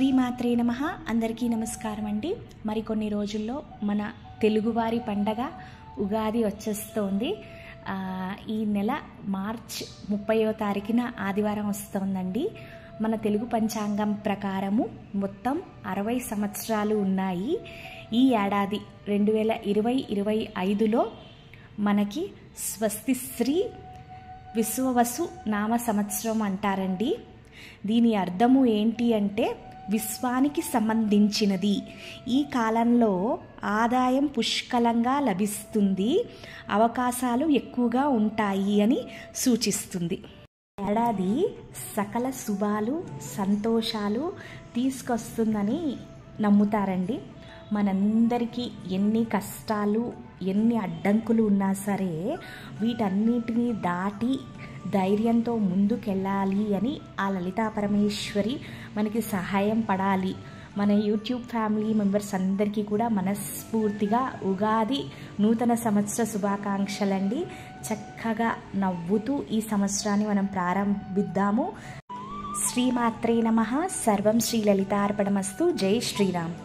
శ్రీమాత్రే నమః. అందరికీ నమస్కారం అండి. మరికొన్ని రోజుల్లో మన తెలుగువారి పండగ ఉగాది వచ్చేస్తోంది. ఈ నెల మార్చ్ 30వ తారీఖున ఆదివారం వస్తోందండి. మన తెలుగు పంచాంగం ప్రకారము మొత్తం 60 సంవత్సరాలు ఉన్నాయి. ఈ ఏడాది 2020-25లో మనకి స్వస్తి శ్రీ విశ్వవసు నామ సంవత్సరం అంటారండి. దీని అర్థము ఏంటి అంటే విశ్వానికి సంబంధించినది. ఈ కాలంలో ఆదాయం పుష్కలంగా లభిస్తుంది, అవకాశాలు ఎక్కువగా ఉంటాయి అని సూచిస్తుంది. ఏడాది సకల శుభాలు సంతోషాలు తీసుకొస్తుందని నమ్ముతారండి. మనందరికీ ఎన్ని కష్టాలు ఎన్ని అడ్డంకులు ఉన్నా సరే వీటన్నిటినీ దాటి ధైర్యంతో ముందుకెళ్ళాలి అని ఆ లలితా పరమేశ్వరి మనకి సహాయం పడాలి. మన యూట్యూబ్ ఫ్యామిలీ మెంబర్స్ అందరికీ కూడా మనస్ఫూర్తిగా ఉగాది నూతన సంవత్సర శుభాకాంక్షలండి. చక్కగా నవ్వుతూ ఈ సంవత్సరాన్ని మనం ప్రారంభిద్దాము. శ్రీమాత్రే నమః. సర్వం శ్రీ లలితార్పణమస్తు. జై శ్రీరామ్.